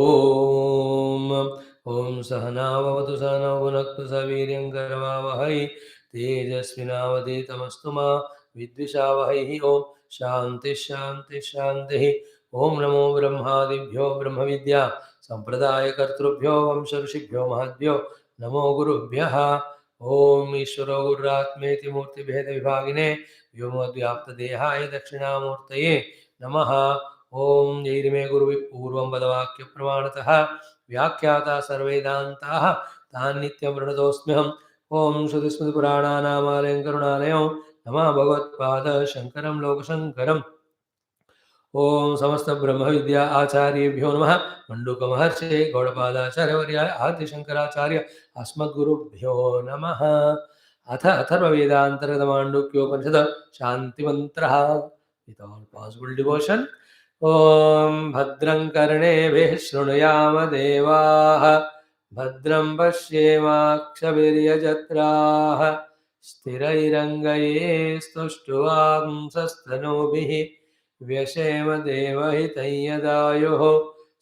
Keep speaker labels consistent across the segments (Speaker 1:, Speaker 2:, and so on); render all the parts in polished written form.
Speaker 1: ॐ सहनाववतु सहनौ भुनक्तु सवीर्यं करवावहै तेजस्विनावधीतमस्तु मा विद्विषावहै ॐ शान्तिः शान्तिः शान्तिः ॐ नमो ब्रह्मादिभ्यो ब्रह्मविद्या सम्प्रदायकर्तृभ्यो वंशऋषिभ्यो महद्भ्यो नमो गुरुभ्यः ॐ ईश्वरो गुरुरात्मेति मूर्तिभेदविभागिने व्योमोद्व्याप्तदेहाय दक्षिणामूर्तये नमः। ओम जैर्मे गुरुविः पूर्वं पदवाक्य प्रमाणतः व्याख्याता सर्ववेदान्ताः तान् नित्यं प्रणतोऽस्म्यहम्। ओम श्रुतिस्मृतिपुराणानामालयं करुणालयं नमः भगवत्पाद शङ्करं लोकशङ्करम्। ओम समस्त ब्रह्म विद्या आचार्येभ्यो नमः। मंडूकमहर्षे गौडपादाचार्यवर्याय आदिशंकराचार्य अस्मद्गुरुभ्यो नमः। अथ अथर्ववेदान्तर्गतमाण्डुक्योपनिषद शान्तिमन्त्रः। With all possible devotion. ओम भद्रं कर्णेभिः शृणुयाम देवाः भद्रं पश्येमाक्षभिर्यजत्राः स्थिरैरङ्गैस्तुष्टुवांसस्तनूभिः व्यशेम देवहितं यदायुः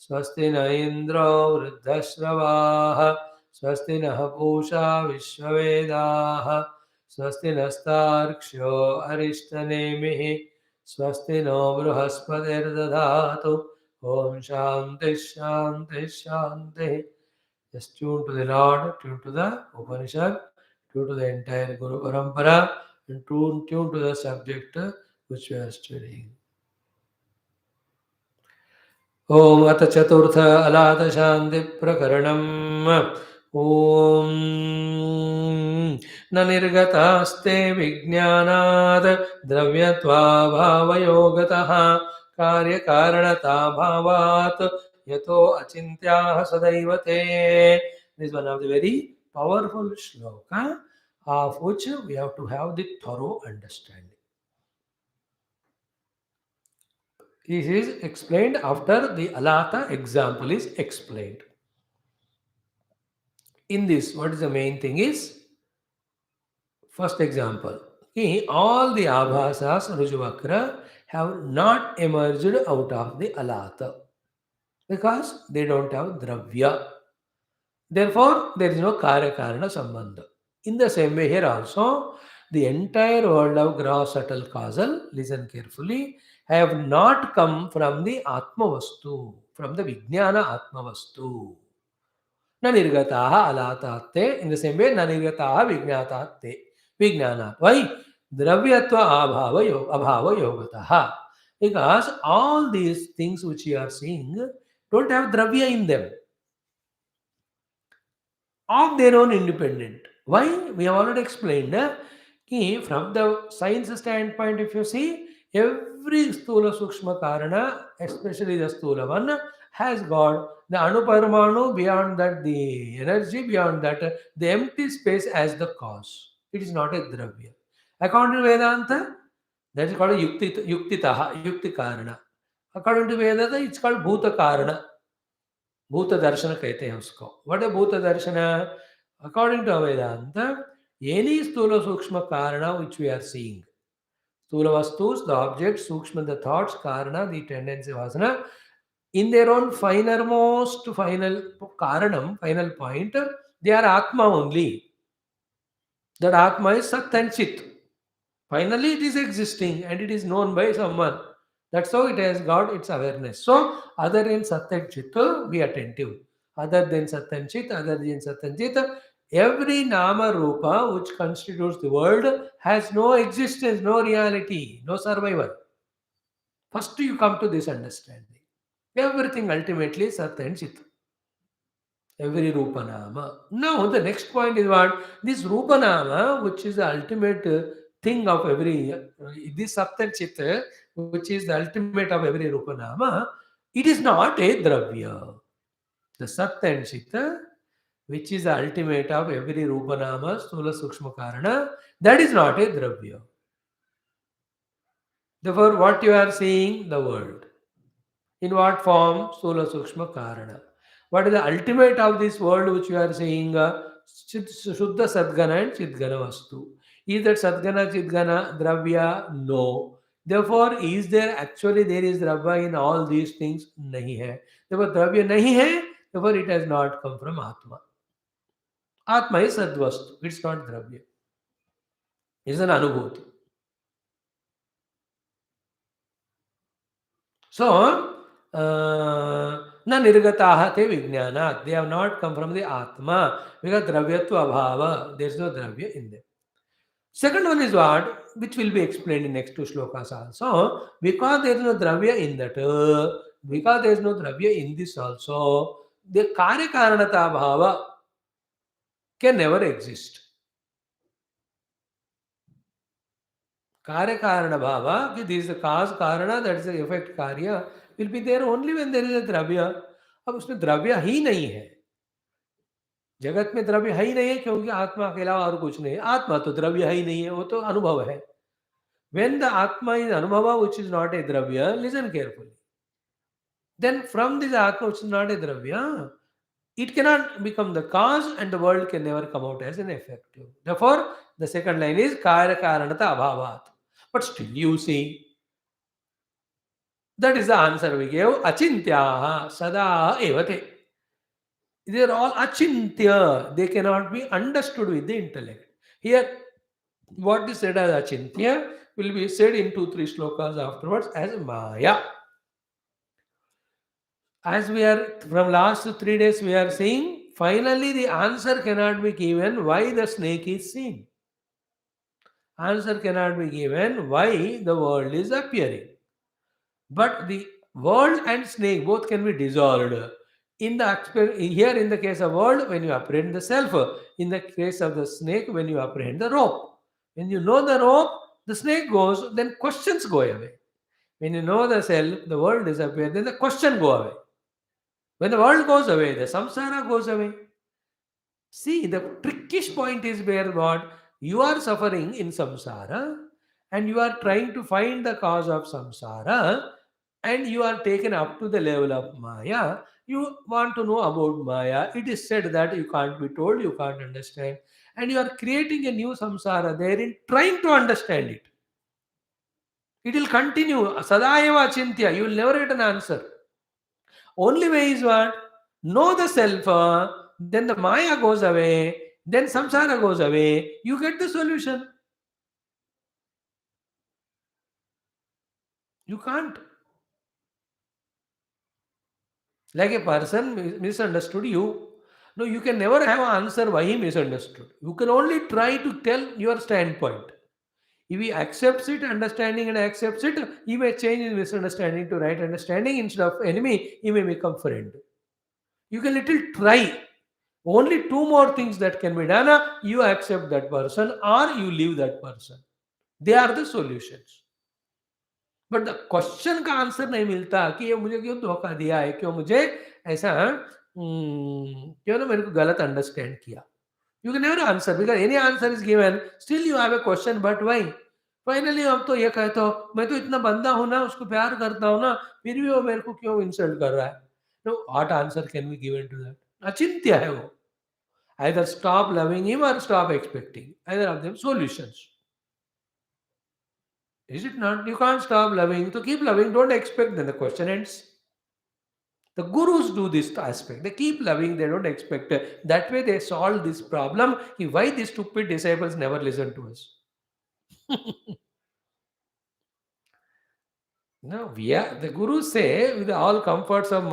Speaker 1: स्वस्ति न इन्द्रो वृद्धश्रवाः स्वस्ति नः पूषा विश्ववेदाः स्वस्ति नस्तार्क्ष्यो अरिष्टनेमिः स्वस्ति नो बृहस्पतिर्दधातु ओम शांति शांति शांति। Just tune to the Lord, tune to the Upanishad, tune to the entire Guru Parampara, and tune to the subject which we are studying. ओम अथ चतुर्थ अलाथ शांति प्रकरणम। ओम न निर्गतास्ते विज्ञानात् द्रव्यत्वाभावयोगतः कार्यकारणताभावात् यतो अचिन्त्याः सदैव ते. This is one of the very powerful shloka of which we have to have the thorough understanding. This is explained after the Alatha example is explained. In this, what is the main thing is, first example, all the abhasas, Rujuvakra, have not emerged out of the Alatha because they don't have Dravya. Therefore, there is no Karyakarana Sambandha. In the same way here also, the entire world of gross, subtle, causal, listen carefully, have not come from the Atma Vastu, from the Vijnana Atma Vastu. Na nirgataha alatatte. In the same way, na nirgataha vijnatatte. Vijnana. Why? Dravyatva abhava yogataha. Because all these things which you are seeing don't have dravya in them. Of their own independent. Why? We have already explained. From the science standpoint, if you see, every stula sukshma karana, especially the stula one, has got the anuparmanu, beyond that the energy, beyond that the empty space as the cause. It is not a dravya. According to Vedanta, that is called yukti karana. According to Vedanta, it's called bhuta karana. भूत दर्शन कहते हैं उसको. What is भूत दर्शन? According to Vedanta, any स्थूल सूक्ष्म karana which we are seeing, स्थूल vastus, the objects, सूक्ष्म the thoughts, karana, the tendency, vasana, in their own final karanam, final point, they are atma only. That atma is sat and chit. Finally, it is existing and it is known by someone. That's how it has got its awareness. So, other than Sat and Chit, be attentive. Other than Sat and Chit, every Nama Rupa which constitutes the world has no existence, no reality, no survival. First, you come to this understanding. Everything ultimately is Sat and Chit. Every Rupa Nama. Now, the next point is what? This Rupa Nama, which is the ultimate thing of every, this Sat and Chit, which is the ultimate of every Rupa Nama, it is not a Dravya. The Sat and Chit, which is the ultimate of every Rupa Nama, Stula Sukshma Karana, that is not a Dravya. Therefore, what you are seeing? The world. In what form? Stula Sukshma Karana. What is the ultimate of this world which you are seeing? Shuddha Sadgana and Chidgana Vastu. Is that Sadgana, Chidgana, Dravya? No. Therefore, is there actually there is Dravya in all these things? Nahi hai. Therefore, Dravya nahi hai. Therefore, it has not come from Atma. Atma is Sadvastu. It's not Dravya. It's an Anubhuti. So, na nirgataha te vijnanat. They have not come from the Atma because Dravyatva abhava. There is no Dravya in them. Second one is what? Which will be explained in next two shlokas also. Because there is no Dravya in that, because there is no Dravya in this also, the Karikaranata bhava can never exist. Karyakarana bhava, कि this is the cause karana, that is the effect karya, will be there only when there is a द्रव्य. अब उसमें द्रव्य ही नहीं है. जगत में द्रव्य है ही नहीं है क्योंकि आत्मा के अलावा और कुछ नहीं है. आत्मा तो द्रव्य है ही नहीं है, वो तो अनुभव है. When the atma is anubhava, which is not a dravya, listen carefully. Then from this atma, which is not a dravya, it cannot become the cause and the world can never come out as an effect. Therefore, the second line is karya karanata abhavat. But still you see, that is the answer we gave. Achintyaha sada evate. They are all achintya. They cannot be understood with the intellect. Here, what is said as achintya will be said in 2-3 shlokas afterwards as maya. As we are from last 3 days, we are saying finally the answer cannot be given why the snake is seen. Answer cannot be given why the world is appearing. But the world and snake both can be dissolved. Here in the case of world, when you apprehend the self. In the case of the snake, when you apprehend the rope. When you know the rope, the snake goes, then questions go away. When you know the self, the world disappears, then the question go away. When the world goes away, the samsara goes away. See, the trickish point is where what? You are suffering in samsara and you are trying to find the cause of samsara and you are taken up to the level of Maya. You want to know about Maya. It is said that you can't be told, you can't understand. And you are creating a new samsara therein, trying to understand it. It will continue. Sadayava chintya. You will never get an answer. Only way is what? Know the self, then the Maya goes away, then samsara goes away. You get the solution. You can't. Like a person misunderstood you. No, you can never have an answer why he misunderstood. You can only try to tell your standpoint. If he accepts it, understanding and accepts it, he may change his misunderstanding to right understanding. Instead of enemy, he may become friend. You can little try. Only two more things that can be done. You accept that person or you leave that person. They are the solutions. But the question का answer नहीं मिलता कि ये मुझे क्यों धोखा दिया है, क्यों मुझे ऐसा क्यों ना मेरे को गलत अंडरस्टैंड किया. You can never answer because any answer is given still you have a question but why. Finally अब तो ये कहते हो मैं तो इतना बंदा हूं ना, उसको प्यार करता हूं ना, फिर भी वो मेरे को क्यों इंसल्ट कर रहा है. No what answer can be given to that. अचिंत्य है वो. Either stop loving him or stop expecting. Either of them solutions. Is it not? You can't stop loving. So keep loving. Don't expect. Then the question ends. The gurus do this aspect. They keep loving. They don't expect. That way they solve this problem. Why these stupid disciples never listen to us? No, we are, the gurus say, with all comforts of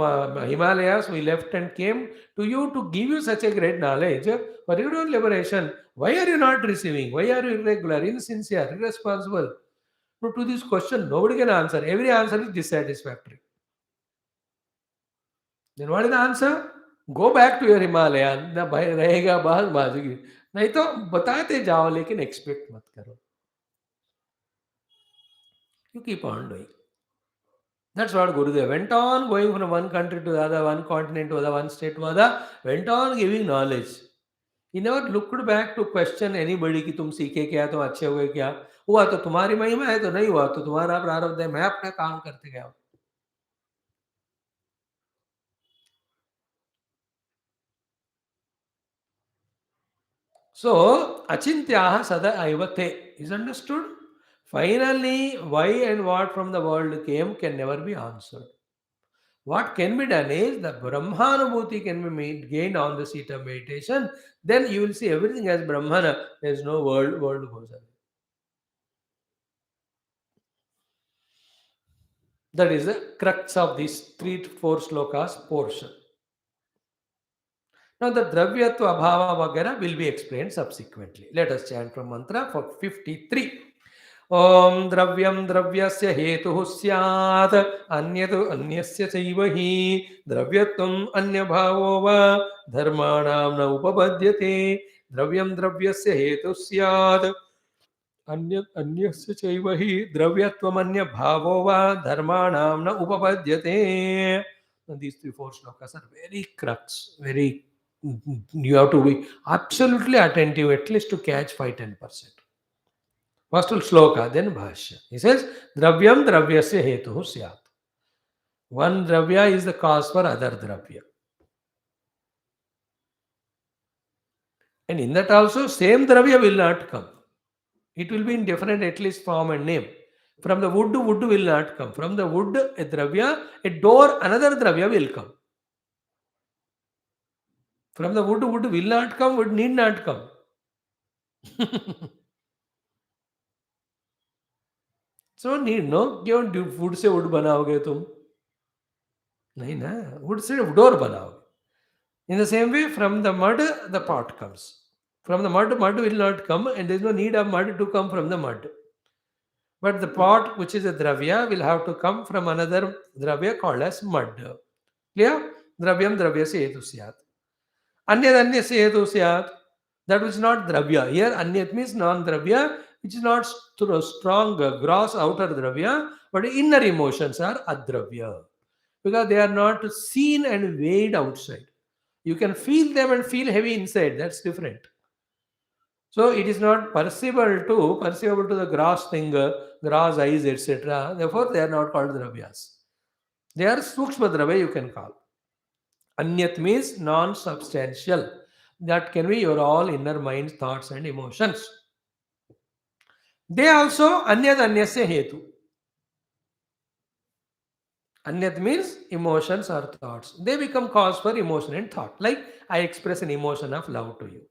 Speaker 1: Himalayas, we left and came to you to give you such a great knowledge for your own liberation. Why are you not receiving? Why are you irregular, insincere, irresponsible? No, to this question, nobody can answer. Every answer is dissatisfactory. Then what is the answer? Go back to your Himalayan. ना भाई रहेगा बाहर बाजूगी. नहीं तो बताते जाओ लेकिन expect मत करो. You keep on doing. That's what Gurudev went on going from one country to the other, one continent to the other, one state to the other, went on giving knowledge. He never looked back to question anybody कि तुम सीखे क्या, तुम अच्छे हुए क्या. हुआ तो तुम्हारी महिमा है, तो नहीं हुआ तो तुम्हारा प्रारब्ध है. मैं अपना काम करते गया. So, achintyaha sada aivate is understood. Finally, why and what from the world came can never be answered. What can be done is the Brahmanubhuti can be gained on the seat of meditation. Then you will see everything as Brahmana. There is no world, world goes away. That is the crux of these 3 to 4 slokas portion. Now the Dravyatva Abhava Vagara will be explained subsequently. Let us chant from mantra for 53. Om Dravyam Dravyasya Hetuः Syat Anyatu Anyasya Chaiva Hi Dravyatvam Anyabhavo Va Dharmanam Na Upapadyate Dravyam Dravyasya Hetuः Syat अन्यस्य चैव हि द्रव्यत्वमन्य भावो वा धर्माणां न उपपद्यते. These 3 4 slokas are very crux, very, you have to be absolutely attentive at least to catch 5-10%. First sloka, then bhashya. He says, Dravyam dravyasya hetuhu syat. One dravya is the cause for other dravya. And in that also, same dravya will not come. It will be in different at least form and name. From the wood will not come. From the wood, a dravya, a door, another dravya will come. From the wood will not come, wood need not come. So need no, क्यों wood से wood बनाओगे तुम? नहीं ना, wood से door बनाओगे. In the same way, from the mud, the pot comes. From the mud will not come, and there is no need of mud to come from the mud. But the pot, which is a dravya, will have to come from another dravya called as mud. Clear? Dravyam dravyasya hetu syat. Anyat anyasya hetu syat. That which is not dravya. Here, anyat means non-dravya, which is not strong, gross outer dravya, but inner emotions are adravya. Because they are not seen and weighed outside. You can feel them and feel heavy inside. That's different. So it is not perceivable to the gross thing, gross eyes, etc. Therefore, they are not called dravyas. They are sukshma dravya, you can call. Anyat means non-substantial. That can be your all inner mind, thoughts and emotions. They also anyat anyasya hetu. Anyat means emotions or thoughts. They become cause for emotion and thought. Like I express an emotion of love to you.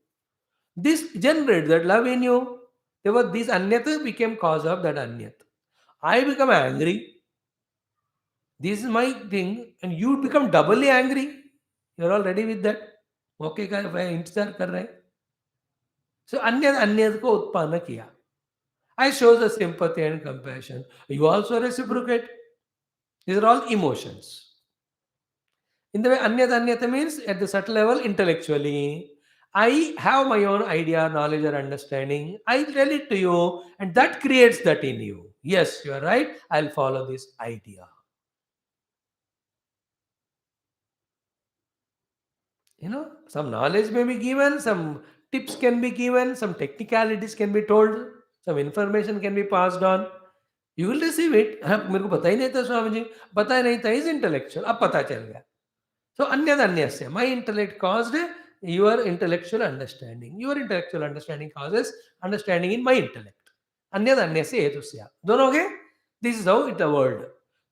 Speaker 1: This generates that love in you. Therefore, this anyat became cause of that anyat. I become angry. This is my thing, and you become doubly angry. You're all ready with that? Okay, मैं इंतजार कर रहे हैं. So अन्यद अन्यद को उत्पन्न किया. I show the sympathy and compassion. You also reciprocate. These are all emotions. In the way anyat anyata means at the subtle level intellectually. I have my own idea, knowledge or understanding. I tell it to you and that creates that in you. Yes, you are right. I'll follow this idea. Some knowledge may be given, some tips can be given, some technicalities can be told, some information can be passed on. You will receive it. मेरे को पता ही नहीं था स्वामी जी, पता ही नहीं था is intellectual. अब पता चल गया. So अन्यद अन्यस्य. My intellect caused your intellectual understanding. Your intellectual understanding causes understanding in my intellect. अन्यद अन्यस्य हेतुस्या. दोनों के? This is how it the world.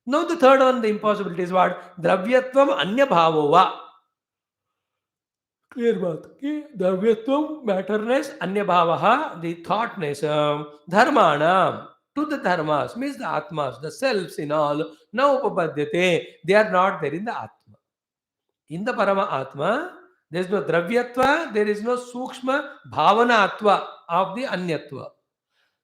Speaker 1: Now the third one, the impossibility is what? द्रव्यत्वम अन्य भावो वा. Clear बात कि द्रव्यत्वम मैटरनेस अन्य भावः the thoughtness धर्माणाम to the dharmas means the atmas the selves in all now upapadyate they are not there in the atma. In the parama atma there is no dravyatva, there is no sukshma bhavanatva of the anyatva.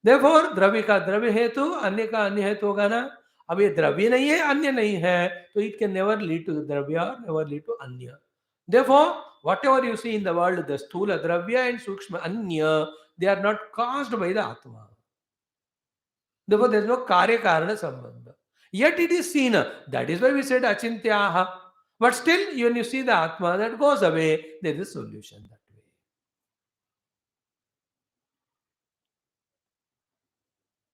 Speaker 1: Therefore द्रव्य का द्रव्य हेतु अन्य का अन्य हेतु होगा ना. अब ये द्रव्य नहीं है अन्य नहीं है तो it can never lead to the dravya, never lead to anya. Therefore, whatever you see in the world, the sthula dravya and sukshma anya, they are not caused by the atma. Therefore, there is no karya karana sambandha. Yet it is seen. That is why we said achintyaha. But still, when you see the atma, that goes away, there is a solution that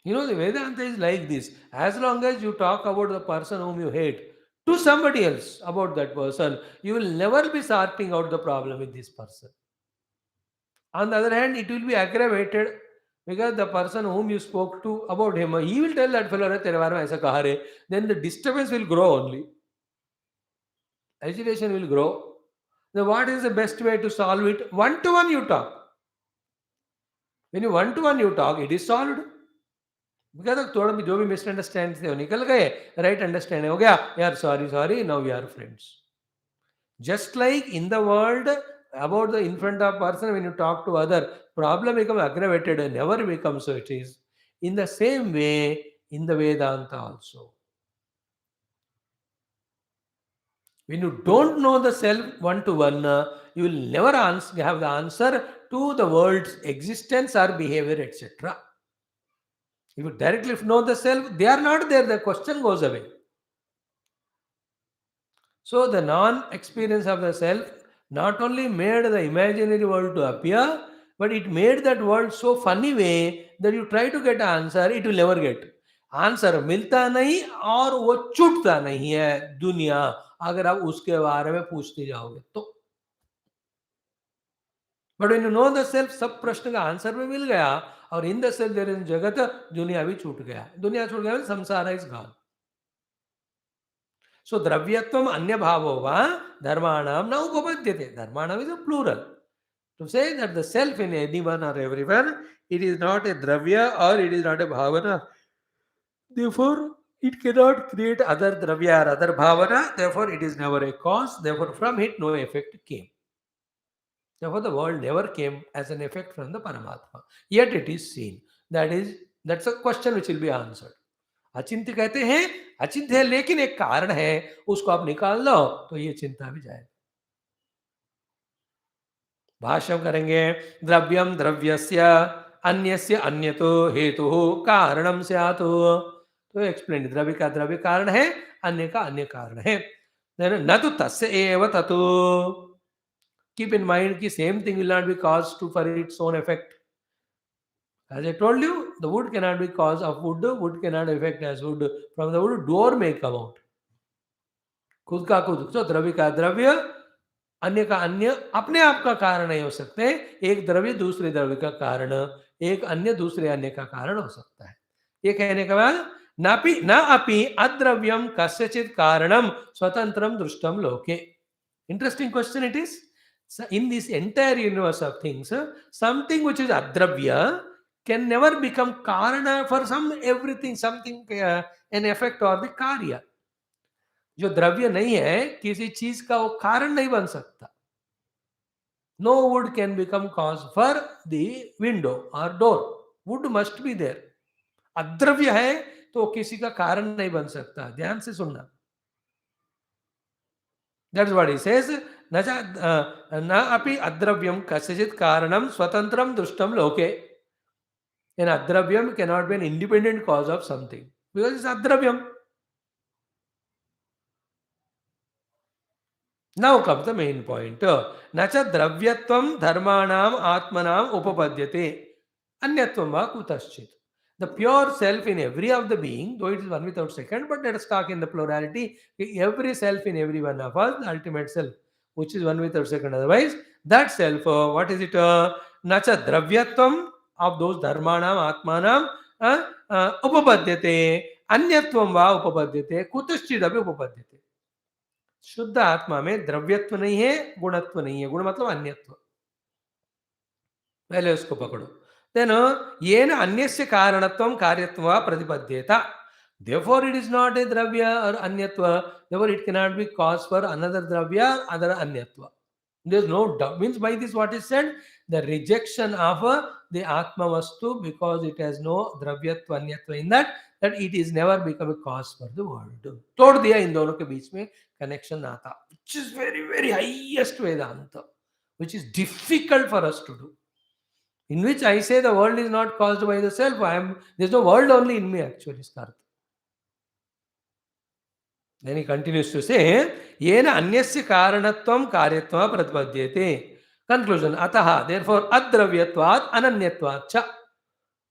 Speaker 1: way. The Vedanta is like this. As long as you talk about the person whom you hate to somebody else about that person, you will never be sorting out the problem with this person. On the other hand, it will be aggravated Because the person whom you spoke to about him, he will tell that fellow, "अरे तेरे बारे में ऐसा कहा रे." Then the disturbance will grow only. Agitation will grow. Then what is the best way to solve it? One to one you talk. When you one to one you talk, it is solved. Because थोड़ा भी जो भी misunderstand थे वो निकल गए, right understanding हो गया, यार sorry sorry, now we are friends. Just like in the world, about the in front of person, when you talk to other, problem become aggravated and never becomes so it is. In the same way, in the Vedanta also. When you don't know the self one to one, you will never have the answer to the world's existence or behavior, etc. If you directly know the self, they are not there, the question goes away. So the non-experience of the self not only made the imaginary world to appear, but it made that world so funny way that you try to get an answer, it will never get. Answer मिलता नहीं और वो छूटता नहीं है दुनिया, अगर आप उसके बारे में पूछते जाओगे तो. But when you know the self, सब प्रश्न का आंसर में मिल गया, और in the self there is jagat, दुनिया भी छूट गया. दुनिया छूट गया, sansar is gone. So dravyatvam anya bhavo va dharmanam na upapadyate. Dharmanam is a plural. To say that the self in anyone or everyone, it is not a dravya or it is not a bhavana. Therefore, it cannot create other dravya or other bhavana. Therefore, it is never a cause. Therefore, from it no effect came. Therefore, the world never came as an effect from the Paramatma. Yet it is seen. That's a question which will be answered. अचिंत्य कहते हैं, अचिंत्य है लेकिन एक कारण है, उसको आप निकाल लो तो ये चिंता भी जाएगी. भाष्य करेंगे, द्रव्यम द्रव्यस्य अन्यस्य अन्यतो हेतु कारणम स्यात्. तो एक्सप्लेन, द्रव्य का द्रव्य कारण है, अन्य का अन्य कारण है. न तो तस्य एव ततो. कीप इन माइंड कि same thing will not be cause to for its own effect. As I told you, the wood cannot be cause of wood, wood cannot affect as wood. From the wood, door may come out. खुद का खुद. तो द्रव्य का द्रव्य, अन्य का अन्य अपने आप का कारण नहीं हो सकते. एक द्रव्य दूसरे द्रव्य का कारण, एक अन्य दूसरे अन्य का कारण हो सकता है. ये कहने के बाद नापि न अपि अद्रव्यम कस्यचित् कारणम स्वतंत्रम दृष्टम लोके. Interesting question it is. So in this entire universe of things, something which is adravya can never become karana for some everything, something an effect or the कार्य. जो द्रव्य नहीं है, किसी चीज का वो कारण नहीं बन सकता. No wood can become cause for the window or door. Wood must be there. अद्रव्य है तो किसी का कारण नहीं बन सकता. ध्यान से सुनना. That's what he says. न अपि अद्रव्यम कस्यचित् कारणम स्वतंत्रम दृष्टम लोके. An adravyam cannot be an independent cause of something because it's adravyam. Now comes the main point. Nacha dravyatvam dharmanam atmanam upapadyate. Anyatvam va kutaschit. The pure self in every of the being, though it is one without second, but let us talk in the plurality. Every self in every one of us, the ultimate self, which is one without second. Otherwise, that self, what is it? Nacha dravyatvam of those dharmanam atmanam upapadyate. Anyatvam va upapadyate. Kutaschit abhi upapadyate. शुद्ध आत्मा में द्रव्यत्व नहीं है, गुणत्व नहीं है. गुण मतलब अन्यत्व. पहले उसको पकड़ो. देन येन अन्यस्य कारणत्वं कार्यत्वं प्रतिपद्येत. Therefore it is not a dravya or anyatva. Therefore it cannot be cause for another dravya or other anyatva. There is no doubt. Means by this what is said, the rejection of the atma vastu, because it has no dravyatva anyatva in that it is never become a cause for the world. तोड़ दिया इन दोनों के बीच में connection आता, which is very highest Vedanta, which is difficult for us to do. In which I say the world is not caused by the self. There's no world only in me actually. Then he continues to say, Yena anyasya karanatvam karyatvam pratpadyate. Conclusion. Ataha. Therefore, adravyatvat ananyatvat cha.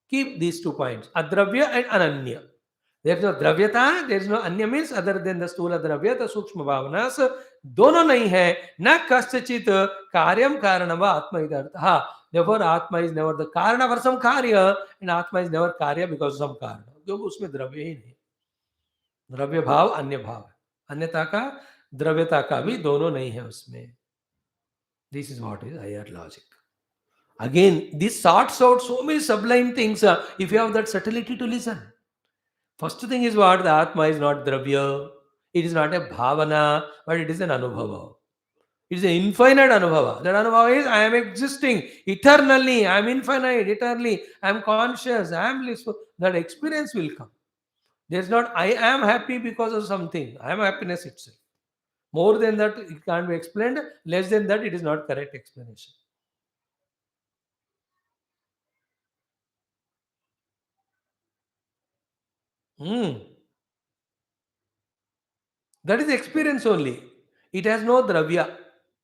Speaker 1: Keep these 2 points. Adravya and ananya. There is no dravyata, there is no anya means other than the stula dravya, the sukshma bhavanas, dono nahi hai, na kaschachit karyam karanava atma idartha. Therefore, atma is never the karana for some karya, and atma is never karya because of some karana. क्योंकि उसमें द्रव्य ही नहीं, द्रव्य भाव अन्य भाव है, अन्यता का द्रव्यता का भी दोनों नहीं है उसमें. This is what is higher logic. Again, this sorts out so many sublime things if you have that subtlety to listen. First thing is what? The Atma is not Dravya. It is not a Bhavana, but it is an Anubhava. It is an infinite Anubhava. That Anubhava is I am existing eternally, I am infinite, eternally, I am conscious, I am blissful. That experience will come. There is not I am happy because of something. I am happiness itself. More than that, it can't be explained. Less than that, it is not correct explanation. Hmm. That is experience only. It has no dravya.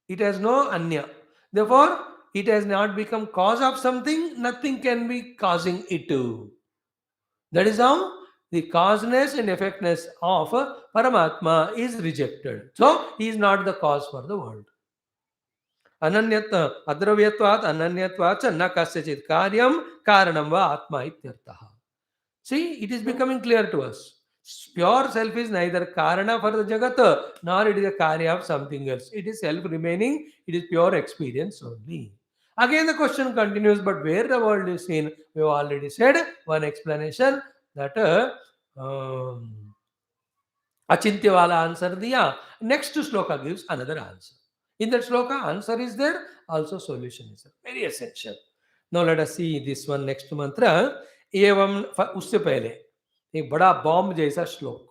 Speaker 1: It has no anya. Therefore, it has not become cause of something. Nothing can be causing it to. That is how the causeness and effectness of Paramatma is rejected. So, he is not the cause for the world. अनन्यत अद्रव्यत्वात् अनन्यत्वात् च न कस्यचित् कार्यं कारणं वा आत्मा इत्यर्थः. See, it is becoming clear to us. Pure self is neither karana for the jagat nor it is a karya of something else. It is self remaining, it is pure experience only. Again, the question continues, but where the world is seen, we have already said one explanation that Achintya wala answer diya. Next shloka gives another answer. In that shloka, answer is there, also solution is there. Very essential. Now let us see this one next mantra. एवं उससे पहले एक बड़ा bomb जैसा श्लोक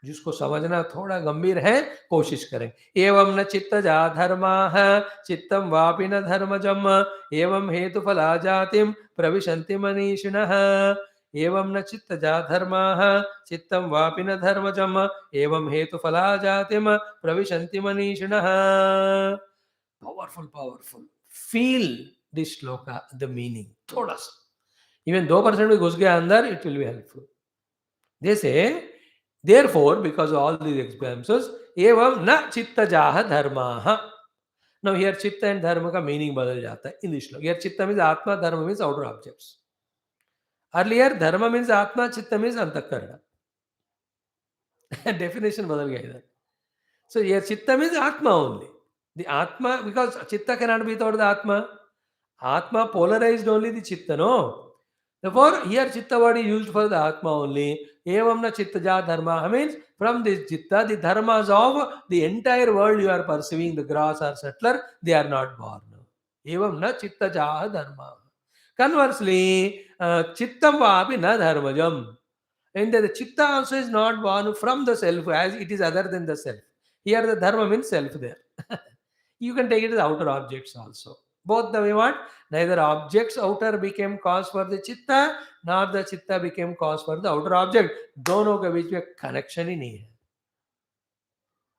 Speaker 1: जिसको समझना थोड़ा गंभीर है, कोशिश करें. एवं न चित्तजा धर्माः चित्तं वापि न धर्मजम् एवं हेतुफला जातिं प्रविशन्ति मनीषिणः. एवं न चित्तजा धर्माः चित्तं वापि न धर्मजम् एवं हेतुफला जातिं प्रविशन्ति मनीषिणः. Powerful. Feel this shloka, the meaning. थोड़ा सा. Even 2% भी घुस गया अंदर, it will be helpful. They say, therefore, because of all these examples, evam na chittajaha dharmaha. Now here chitta and dharma का meaning बदल जाता है in this shloka. Here chitta means atma, dharma means outer objects. Earlier dharma means atma, chitta means antakarana. Definition बदल गया इधर. So here chitta means atma only. The atma, because chitta cannot be without the atma. Atma polarized only the chitta, no? Therefore, here chitta word is used for the atma only. Evam na chittaja dharma means from this chitta, the dharmas of the entire world you are perceiving, the grass or settler, they are not born. Evam na chittaja dharma. Conversely, chittam vapi na dharmajam. And the chitta also is not born from the self as it is other than the self. Here the dharma means self there. You can take it as outer objects also. Both the way what? Neither objects outer became cause for the chitta, nor the chitta became cause for the outer object. दोनों के बीच में connection ही नहीं है.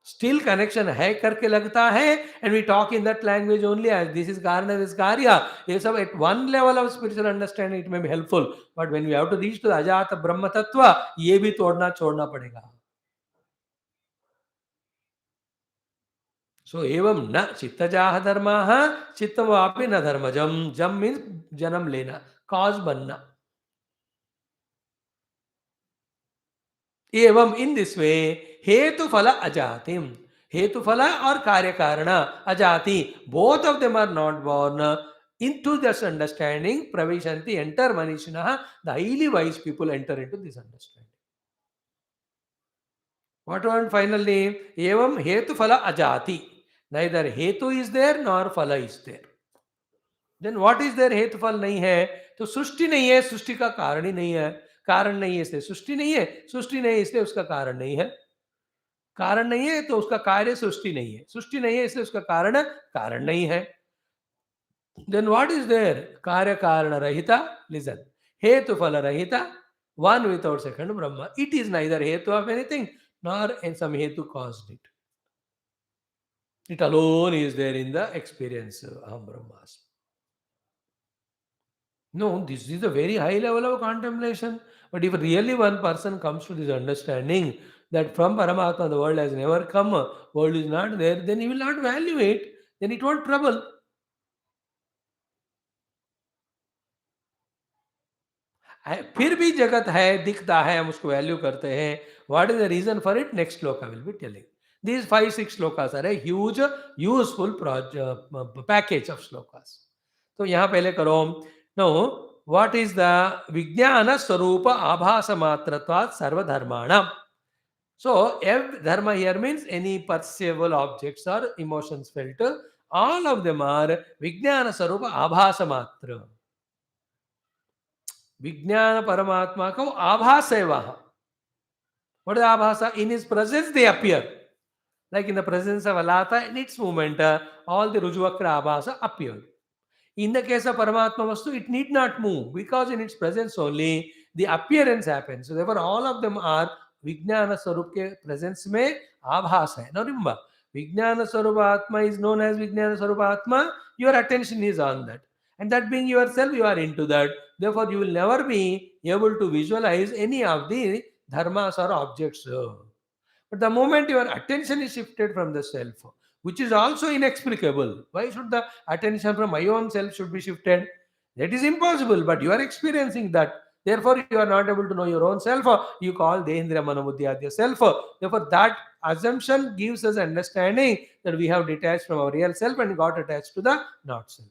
Speaker 1: Still connection है करके लगता है, and we talk in that language only as this is karana, this is karya. ये सब at one level of spiritual understanding it may be helpful, but when we have to reach to the ajata brahma tattva, ये भी तोड़ना छोड़ना पड़ेगा. So evam na chittajaha dharmaha chittam vapi na dharmajam. Jam means janam lena, cause banna. एवं in this way hetu phala ajatim. Hetu phala or karya karana ajati. Both of them are not born. Into this understanding pravishanti enter manishinaha. The highly wise people enter into this understanding. What one final name? Evam hetu phala ajati. Neither hetu is there nor phala is there. Then what is there? हेतु फल नहीं है तो सृष्टि नहीं है, सृष्टि का कारण ही नहीं है. कारण नहीं है इसलिए सृष्टि नहीं है, सृष्टि नहीं है इसलिए उसका कारण नहीं है. कारण नहीं है तो उसका कार्य सृष्टि नहीं है, सृष्टि नहीं है इसलिए उसका कारण कारण नहीं है. Then what is there? कार्य कारण रहिता. Listen, हेतु फल रहिता, one without second Brahma. It is neither hetu of anything nor some hetu caused it. It alone is there in the experience of Brahmasmi. No, this is a very high level of contemplation. But if really one person comes to this understanding that from Paramatma the world has never come, world is not there, then he will not value it, then it won't trouble. फिर भी जगत है, दिखता है, हम उसको value करते हैं. What is the reason for it? Next shloka I will be telling. These 5-6 shlokas are a huge useful package of shlokas. तो यहाँ पहले करो. नो, व्हाट इज द विज्ञान स्वरूप आभास मात्रत्वात् सर्वधर्माणाम. So, dharma here means any perceivable objects or emotions felt. All of them are Vijnana Sarupa Abhasa Matra. Vijnana Paramatma ko Abhasa Vaha. What is Abhasa? In his presence they appear. Like in the presence of Alatha, in its movement, all the Rujuvakra Abhasa appeared. In the case of Paramatma Vastu, it need not move because in its presence only the appearance happens. So therefore, all of them are Vijnana Swarup ke presence mein Abhas hai. Now remember, Vijnana Swarupa Atma is known as Vijnana Swarupa Atma. Your attention is on that. And that being yourself, you are into that. Therefore, you will never be able to visualize any of the dharmas or objects. But the moment your attention is shifted from the self, which is also inexplicable. Why should the attention from my own self should be shifted? That is impossible, but you are experiencing that. Therefore, you are not able to know your own self. You call Dehendra Manobuddhyadya self. Therefore, that assumption gives us understanding that we have detached from our real self and got attached to the not self.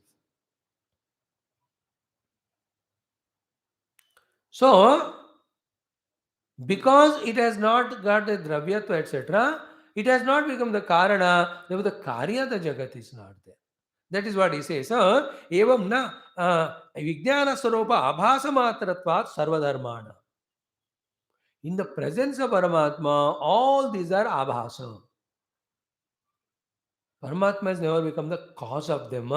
Speaker 1: So, because it has not got a dravyatva, etc., it has not become the karana, therefore the karya, the jagat is not there. That is what he says. Evam na vijnana swarupa abhasa matratvat sarvadharmana. In the presence of Paramatma, all these are abhasa. Paramatma has never become the cause of them.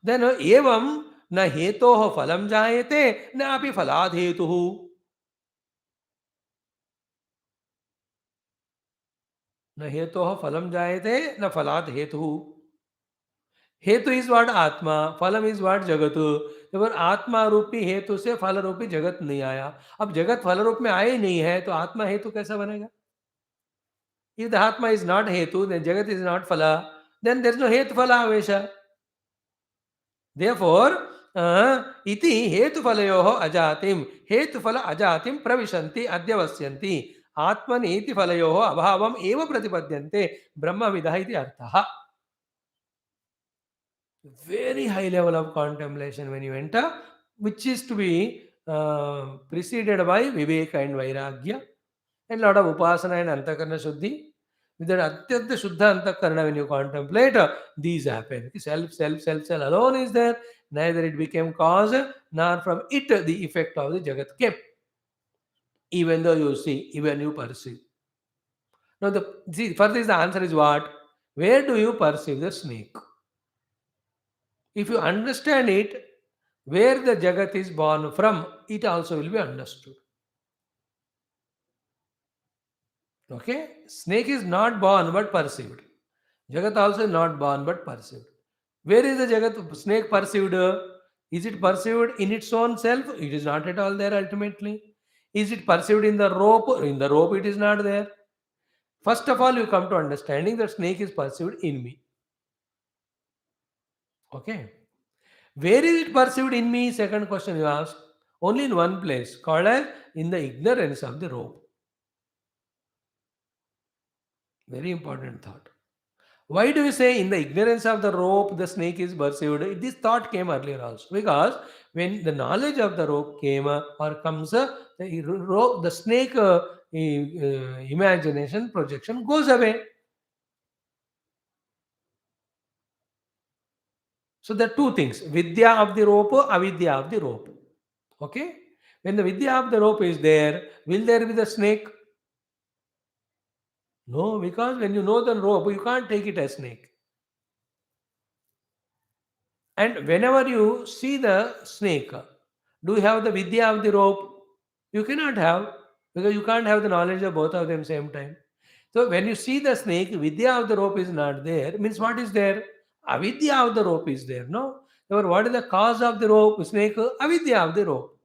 Speaker 1: Then evam na hetoh phalam jayate na api phalad hetuhu. न हेतोः फलं जायते न फलात् हेतुः. हेतु is what आत्मा, फलम is what जगत. तो आत्मा रूपी हेतु से फल रूपी जगत नहीं आया. अब जगत फल रूप में आए ही नहीं है तो आत्मा हेतु कैसा बनेगा? इफ द आत्मा इज नॉट हेतु, देन जगत इज नॉट फला, देन देयर इज नो हेतु फला आवेश. देयरफॉर इति हेतुफलयोः अजातिम हेतुफल अजातिम प्रविशन्ति अध्यवस्यन्ति आत्मनीति फलयोः अभावम् एव प्रतिपद्यन्ते ब्रह्मविदः इति अर्थः. Very high level of contemplation when you enter, which is to be preceded by Viveka and Vairagya and lot of Upasana and Antakarna Shuddhi. With that Atyanta Shuddha Antakarna, when you contemplate, these happen. Self alone is there, neither it became cause, nor from it the effect of the Jagat came. Even though you see, even you perceive. Now, first is the answer is what? Where do you perceive the snake? If you understand it, where the Jagat is born from, it also will be understood. Okay? Snake is not born but perceived. Jagat also is not born but perceived. Where is the Jagat snake perceived? Is it perceived in its own self? It is not at all there ultimately. Is it perceived in the rope? In the rope it is not there. First of all, you come to understanding that snake is perceived in me. Okay? Where is it perceived in me? Second question you ask. Only in one place, called as in the ignorance of the rope. Very important thought. Why do you say in the ignorance of the rope the snake is perceived? This thought came earlier also. Because when the knowledge of the rope came or comes, the snake imagination projection goes away. So there are two things: vidya of the rope, avidya of the rope. Okay? When the vidya of the rope is there, will there be the snake? No, because when you know the rope, you can't take it as snake. And whenever you see the snake, do you have the vidya of the rope? You cannot have, because you can't have the knowledge of both of them same time. So when you see the snake, vidya of the rope is not there. Means what is there? Avidya of the rope is there. No. Therefore, what is the cause of the rope? Snake, avidya of the rope.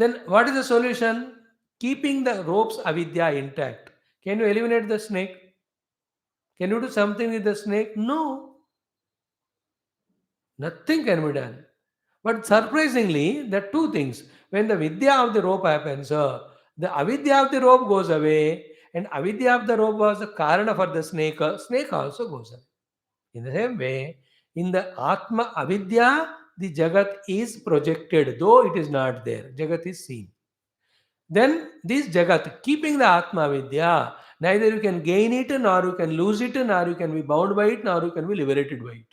Speaker 1: Then what is the solution? Keeping the rope's avidya intact. Can you eliminate the snake? Can you do something with the snake? No, nothing can be done. But surprisingly, there are two things. When the vidya of the rope happens, the avidya of the rope goes away, and avidya of the rope was the karana for the snake. Snake also goes away. In the same way, in the Atma avidya, the Jagat is projected, though it is not there. Jagat is seen. Then this Jagat, keeping the Atma Vidya, neither you can gain it, nor you can lose it, nor you can be bound by it, nor you can be liberated by it.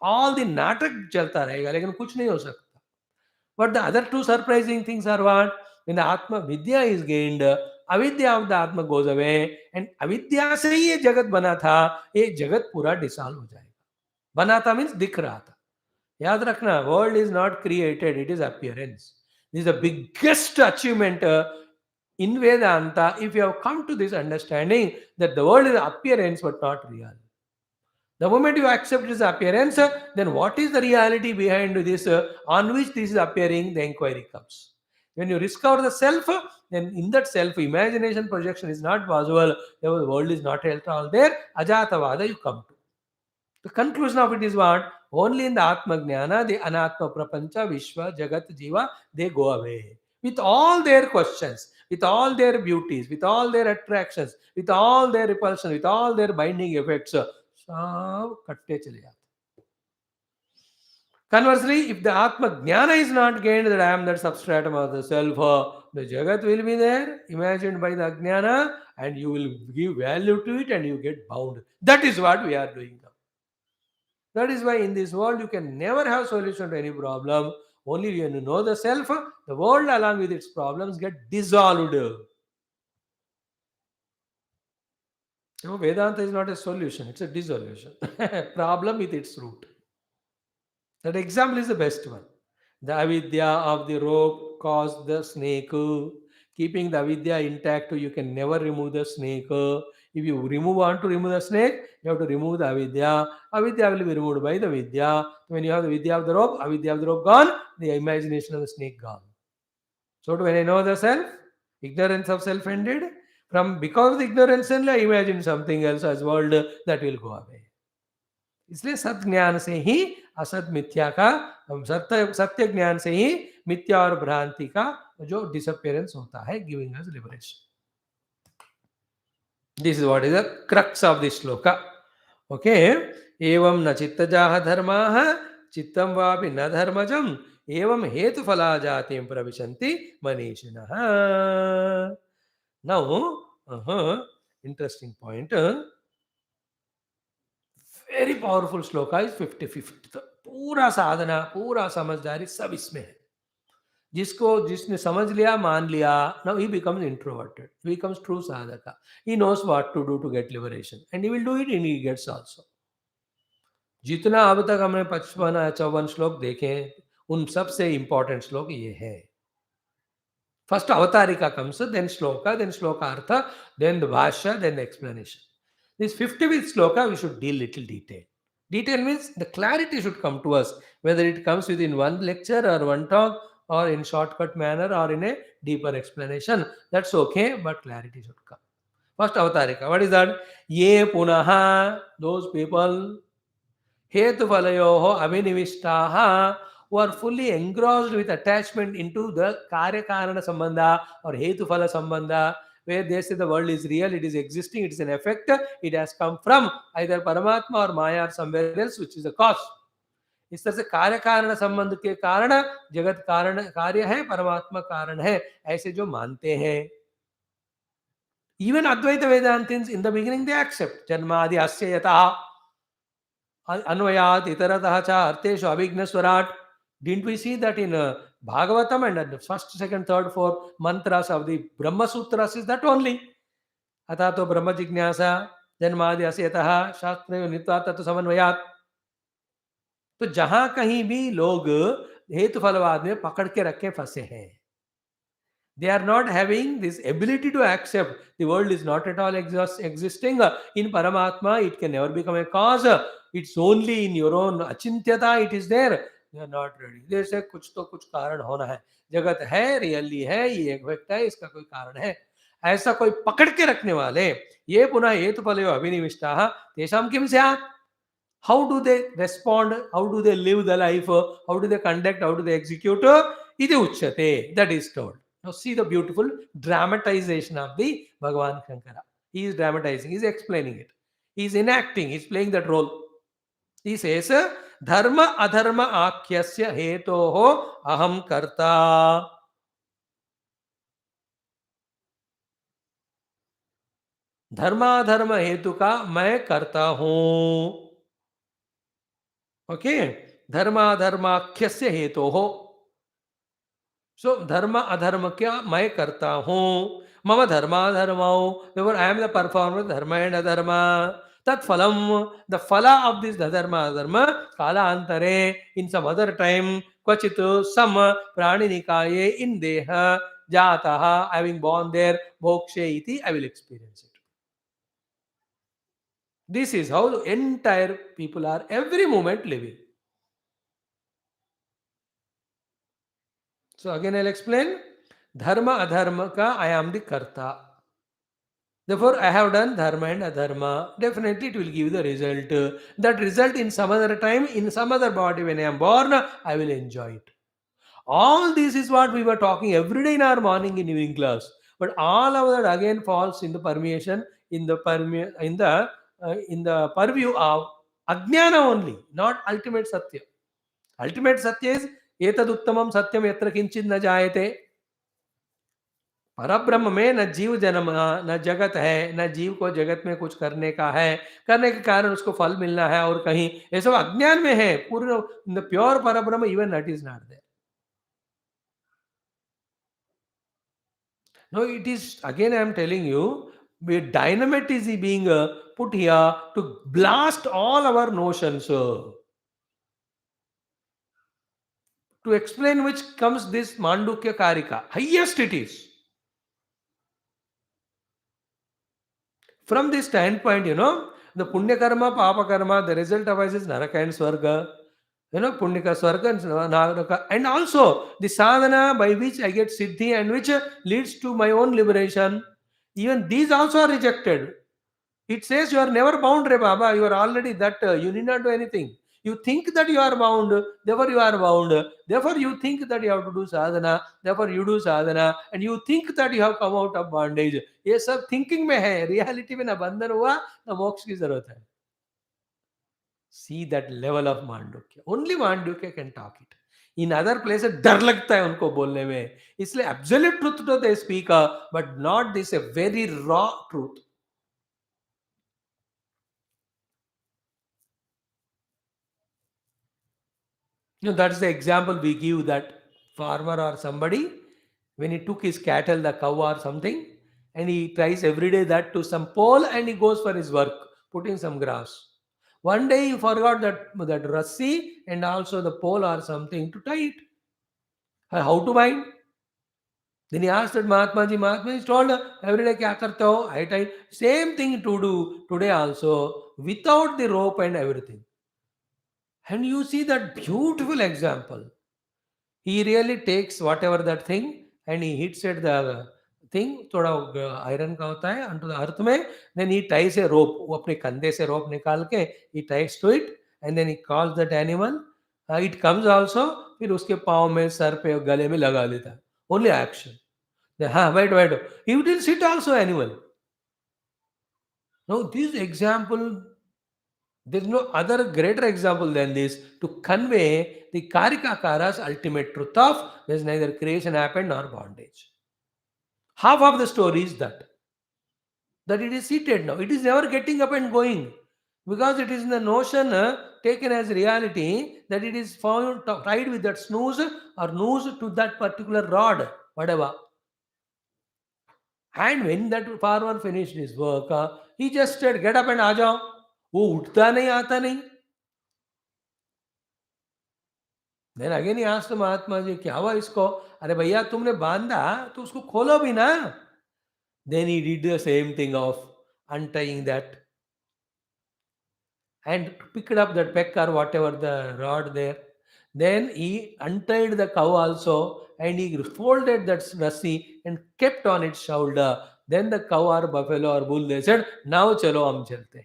Speaker 1: All the natak chalta rahega, लेकिन कुछ नहीं हो सकता. But the other two surprising things are what? When the Atma Vidya is gained, avidya of the Atma goes away, and avidya से ही ये जगत बना था, ये जगत पूरा डिसॉल्व हो जाएगा. बना था मीन्स दिख रहा था. याद रखना, world is not created, it is appearance. This is the biggest achievement in Vedanta, if you have come to this understanding that the world is appearance but not real. The moment you accept this appearance, then what is the reality behind this, on which this is appearing, the inquiry comes. When you discover the self, then in that self, imagination projection is not possible. The world is not at all there. Ajatavada you come to. The conclusion of it is what? Only in the Atma Jnana, the Anatma Prapancha, Vishwa, Jagat, Jiva, they go away. With all their questions, with all their beauties, with all their attractions, with all their repulsion, with all their binding effects, सब कट्टे चले जाते. Conversely, if the Atma Jnana is not gained, that I am that substratum of the self, the Jagat will be there, imagined by the Jnana, and you will give value to it and you get bound. That is what we are doing now. That is why in this world you can never have solution to any problem. Only when you know the self, the world along with its problems get dissolved. You know, Vedanta is not a solution, it's a dissolution. Problem with its root. That example is the best one. The avidya of the rope caused the snake. Keeping the avidya intact, you can never remove the snake. If you want to remove the snake, you have to remove the avidya. Avidya will be removed by the vidya. When you have the vidya of the rope, avidya of the rope gone, the imagination of the snake gone. So when I know the self, ignorance of self ended. From because of the ignorance only I imagine something else as world, that will go away. इसलिए सत ज्ञान से ही असत मिथ्या का, सत्य ज्ञान से ही मिथ्या और भ्रांति का जो डिसअपियरेंस होता है, giving us liberation. This is what is the crux of this श्लोक. ओके. एवं न चित्तजाः धर्माः चित्तं वापि न धर्मजम् एवं हेतुफला जातिं प्रविशन्ति मनीषिणः. Now interesting point. Very powerful shloka is 55th. पूरा साधना, पूरा समझदारी सब इसमें है. जिसने समझ लिया, मान लिया, now he becomes introverted, he becomes true sadhaka. He knows what to do to get liberation and he will do it and he gets also. जितना अब तक हमने 55-54 श्लोक देखे, उन सबसे इंपॉर्टेंट श्लोक ये है. First avatarika comes, then shloka artha, then the bhashya, then the explanation. This 55th shloka we should deal little detail. Detail means the clarity should come to us, whether it comes within one lecture or one talk or in shortcut manner or in a deeper explanation. That's okay, but clarity should come. First avatarika, what is that? Ye punaha, those people, hetufalayoho abhinivishtaha, who are fully engrossed with attachment into the karya-karana sambandha or hetufala sambandha, where they say the world is real, it is existing, it is an effect, it has come from either Paramatma or Maya or somewhere else, which is the cause. इस तरह से कार्य कारण संबंध के कारण जगत कारण कार्य है, परमात्मा कारण है, ऐसे जो मानते हैं. Even Advaita Vedantins in the beginning they accept Janmadi Asya Yataha Anvayat Itaratah Cha Arteshu Abhigna Swarat. Didn't we see that in Bhagavatam and the first, second, third, fourth mantras of the Brahma Sutras is that only. Atato Brahma Jignasa Janmadi Asyataha Shastrayo Nitvatatu Samanvayat. तो जहां कहीं भी लोग हेतु फलवाद में पकड़ के रखे फंसे हैं, they are not having this ability to accept the world is not at all existing in Paramatma. It can never become a cause. It's only in your own achintyata it is there. They are not ready. जैसे कुछ तो कुछ कारण होना है, जगत है, really है, ये एक व्यक्त है, इसका कोई कारण है। ऐसा कोई पकड़ के रखने वाले, ये पुनः हेतुफलयो अभिनिविष्टाः तेषां किं स्यात्? How do they respond? How do they live the life? How do they conduct? How do they execute? Iti uchyate. That is told. Now see the beautiful dramatization of the Bhagavan Shankara. He is dramatizing, he is explaining it. He is enacting, he is playing that role. He says, Dharma adharma akyasya hetoho aham karta. धर्माधर्म हेतु का मैं करता हूं। Okay, धर्माधर्माख्यस्य हेतु हो। सो धर्म अधर्म क्या मैं करता हूं। मम धर्माधर्मौ, therefore I am the performer dharma and adharma। तत्फलम, the phala of this dharma adharma कालांतरे, in some other time, क्वचित some प्राणी निकाये in deha jataha, having born there, mokshe iti, I will experience it। This is how the entire people are every moment living। So again I'll explain. Dharma adharma ka I am the karta. Therefore I have done dharma and adharma. Definitely it will give the result. That result in some other time, in some other body when I am born, I will enjoy it. All this is what we were talking every day in our morning and evening class. But all of that again falls in the permeation, in the purview of ajnana only, not ultimate satya. Ultimate satya is etad uttamam satyam yatra kinchit na jayate। परब्रह्म में न जीव जन्म, न जगत है, न जीव को जगत में कुछ करने का है, करने के कारण उसको फल मिलना है, और कहीं ये सब अज्ञान में है। पूर्ण the pure Parabrahma even that is not there. No, it is again I am telling you, dynamite is being put here to blast all our notions, to explain which comes this Mandukya Karika. Highest it is. From this standpoint, the Punya Karma, Papa Karma, the result of us is Naraka and Swarga. Punyaka, Swarga and Naraka. And also the sadhana by which I get Siddhi and which leads to my own liberation. Even these also are rejected. It says you are never bound, Re Baba. You are already that. You need not do anything. You think that you are bound, therefore you are bound. Therefore you think that you have to do sadhana, therefore you do sadhana, and you think that you have come out of bondage. ये सब thinking में है, reality में ना बंधन हुआ ना मोक्ष की जरूरत है। See that level of Mandukya, only Mandukya can talk it। In other places डर लगता है उनको बोलने में, इसलिए absolute truth तो they speak, but not this a very raw truth। That's the example we give, that farmer or somebody, when he took his cattle, the cow or something, and he tries every day that to some pole and he goes for his work, putting some grass. One day he forgot that rassi and also the pole or something to tie it. How to bind? Then he asked that Mahatma Ji, Mahatma is told, every day kya karte ho? I tie. Same thing to do today also, without the rope and everything. And you see that beautiful example. He really takes whatever that thing and he hits at the thing, थोड़ा iron का होता है, onto the earth में, then he ties a rope, वो अपने कंधे से rope निकाल के he ties to it and then he calls that animal, it comes also, फिर उसके पाँव में, सर पे, गले में लगा देता है, only action। हाँ, wait, he will sit also animal। Now this example, there is no other greater example than this to convey the Karikakara's ultimate truth of there is neither creation happened nor bondage. Half of the story is that it is seated now. It is never getting up and going, because it is in the notion taken as reality that it is found tied with that snooze or noose to that particular rod, whatever. And when that farmer finished his work, he just said, "Get up and आ जाओ।" वो उठता नहीं, आता नहीं। Then again he asked Mahatma ji, क्या हुआ इसको? अरे भैया तुमने बांधा तो उसको खोलो भी ना। Then he did the same thing of untying that and picked up that peck or whatever the rod there. Then he untied the cow also and he folded that rassi and kept on its shoulder. Then the cow or buffalo or bull, they said, now chalo hum chalte hain.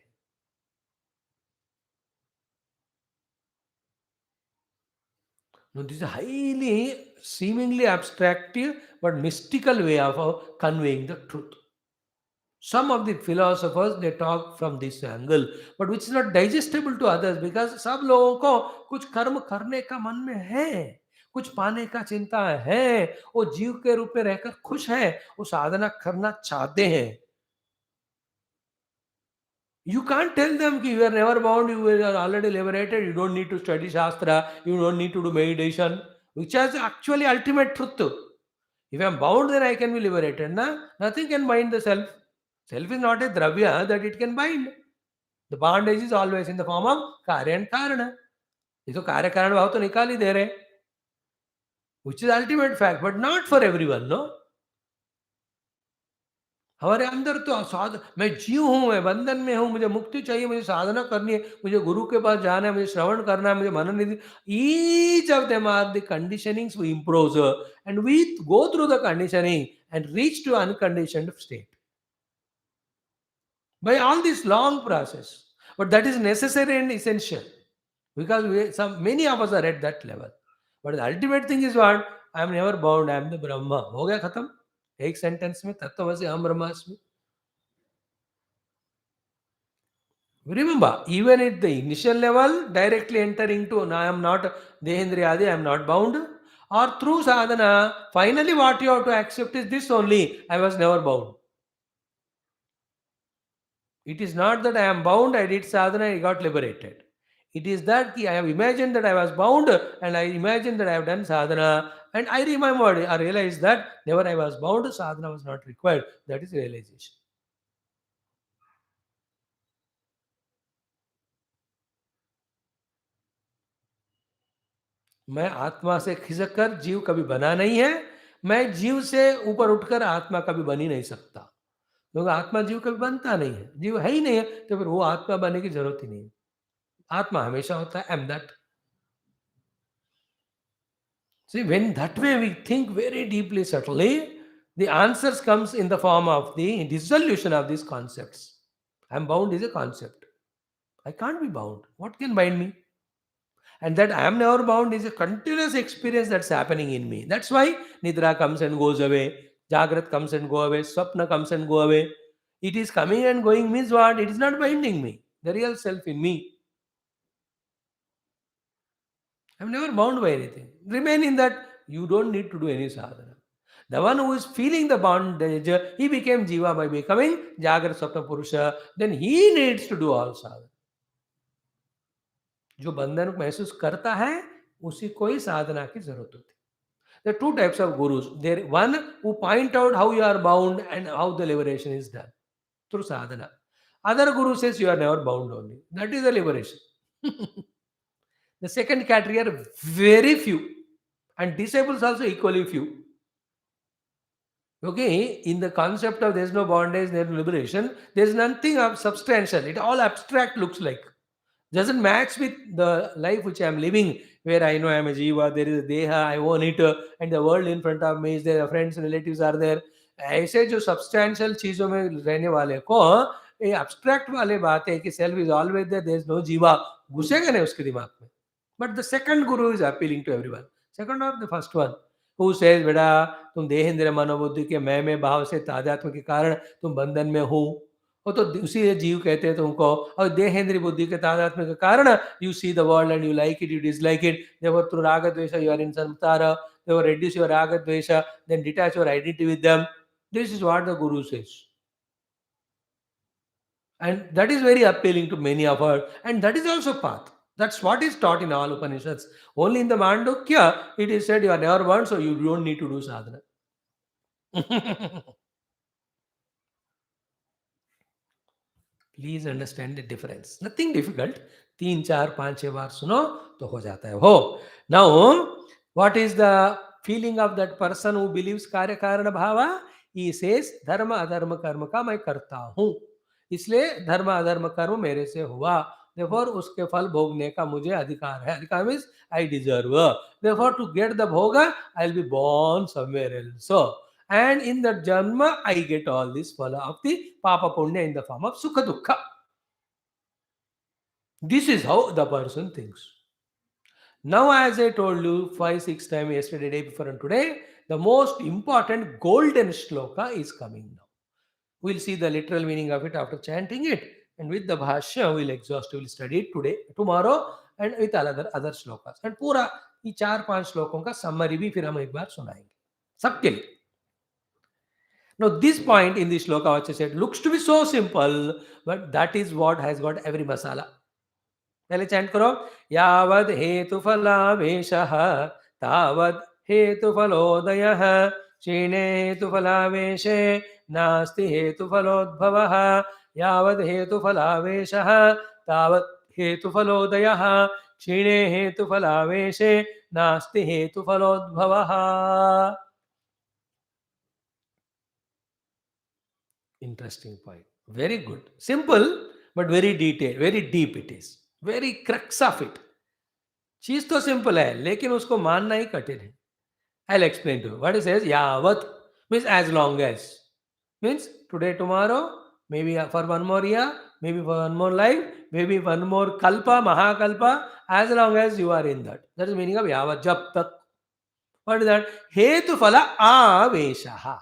Speaker 1: Now, this is a highly seemingly abstractive but mystical way of conveying the truth. Some of the philosophers they talk from this angle, but which is not digestible to others because सब लोगों को कुछ कर्म करने का मन में है, कुछ पाने का चिंता है, वो जीव के रूप में रहकर खुश है, वो साधना करना चाहते हैं. You can't tell them कि you are never bound, you are already liberated, you don't need to study Shastra, you don't need to do meditation, which is actually ultimate truth. If I am bound, then I can be liberated. Na? Nothing can bind the self. Self is not a dravya that it can bind. The bondage is always in the form of karya and karana. ये तो कार्य कारण भाव तो निकाल ही दे रहे, which is ultimate fact, but not for everyone, no. हमारे अंदर तो साध मैं जीव हूँ, मैं बंधन में हूँ, मुझे मुक्ति चाहिए, मुझे साधना करनी है, मुझे गुरु के पास जाना है, मुझे श्रवण करना है, मुझे मनन निधि. Each of them are the conditionings we impose, and we go through the conditioning and reach to unconditioned state by all this long process. But that is necessary and essential because many of us are at that level. But the ultimate thing is what? I am never bound. I am the Brahma. हो गया खत्म. एक sentence में तत्वमसि अहम ब्रह्मास्मि. Remember, even at the initial level, directly entering to I am not Dehendriyadi, I am not bound. Or through sadhana, finally what you have to accept is this only, I was never bound. It is not that I am bound, I did sadhana, I got liberated. It is that I have imagined that I was bound and I imagined that I have done sadhana and I remembered, I realized that never I was bound, sadhana was not required. That is realization. मैं आत्मा से खिसक जीव कभी बना नहीं है, मैं जीव से ऊपर उठकर आत्मा कभी बन ही नहीं सकता, क्योंकि आत्मा जीव कभी बनता नहीं है, जीव है ही नहीं है, तो फिर वो आत्मा बनने की जरूरत ही नहीं है. आत्मा हमेशा होता है. Am that. See, when that way we think very deeply, subtly, the answers comes in the form of the dissolution of these concepts. I'm bound is a concept. I can't be bound. What can bind me? And that I am never bound is a continuous experience that's happening in me. That's why Nidra comes and goes away, Jagrat comes and go away, Swapna comes and go away. It is coming and going means what? It is not binding me. The real self in me. I'm never bound by anything. Remain in that. You don't need to do any sadhana. The one who is feeling the bondage, he became Jiva by becoming Jagra Sapna Purusha. Then he needs to do all sadhana. जो बंधन को महसूस करता है उसी को ही साधना की जरूरत होती है. There are two types of gurus. There one who point out how you are bound and how the liberation is done through sadhana. Other guru says you are never bound only. That is the liberation. The second category are very few and disciples also equally few. Okay, in the concept of there is no bondage, there is no liberation, there is nothing of substantial. It all abstract looks like. Doesn't match with the life which I am living, where I know I am a jiva, there is a deha, I own it, and the world in front of me is there, friends, relatives are there. ऐसे जो substantial चीजों में रहने वाले को ये abstract वाले बात है कि self is always there, there is no jiva, घुसेगा नहीं उसके दिमाग में. But the second guru is appealing to everyone. Second or the first one, who says बेटा तुम देह इंद्रिय मनोबुद्धि के मैं भाव से तादात्म्य के कारण तुम बंधन में हो. वो तो उसी जीव कहते हैं तुमको. और देहेंद्रिय बुद्धि के तादात्म्य के कारण you see the world and you like it, you dislike it. Therefore through raga dvesha you are in samsara. Therefore reduce your raga dvesha, then detach your identity with them. This is what the guru says. And that is very appealing to many of us. And that is also path. That's what is taught in all Upanishads. Only in the Mandukya, it is said you are never born, so you don't need to do sadhana. Please understand the difference. Nothing difficult. 3 4 5 6 बार सुनो तो हो जाता है. हो now what is the feeling of that person who believes कार्य कारण भाव? He says धर्म अधर्म कर्म का मैं करता हूं, इसलिए धर्म अधर्म कर्म मेरे से हुआ. therefore उसके फल भोगने का मुझे अधिकार है. अधिकार means I deserve. Therefore to get the bhoga, I'll be born somewhere else. So, and in that janma, I get all this phala of the papa punya in the form of sukha dukkha. This is how the person thinks. Now, as I told you 5, 6 times yesterday, day before, and today, the most important golden shloka is coming now. We'll see the literal meaning of it after chanting it, and with the bhashya, we'll exhaustively study it today, tomorrow, and with other shlokas. And पूरा ये 4-5 श्लोकों का summary भी फिर हम एक बार सुनाएंगे सबके लिए. Now, this point in the shloka, which I said, looks to be so simple, but that is what has got every masala. पहले चैंट करो. यावद हेतु फलावेशः तावद हेतु फलोदयः क्षीणे हेतु फलावेशे नास्ति हेतु फलोद्भवः. यावद हेतु फलावेशः तावद हेतु फलोदयः क्षीणे हेतु फलावेशे नास्ति हेतु फलोद्भवः. Interesting point. Very good. Simple, but very detailed, very deep it is. Very crux of it. चीज तो सिंपल है लेकिन उसको मानना ही कठिन है. I'll explain to you. What it says, yavat means as long as. Means today, tomorrow, maybe for one more year, maybe for one more life, maybe one more kalpa, mahakalpa, as long as you are in that. That is the meaning of yavat, jab tak. What is that? Hetu phala aveshaha.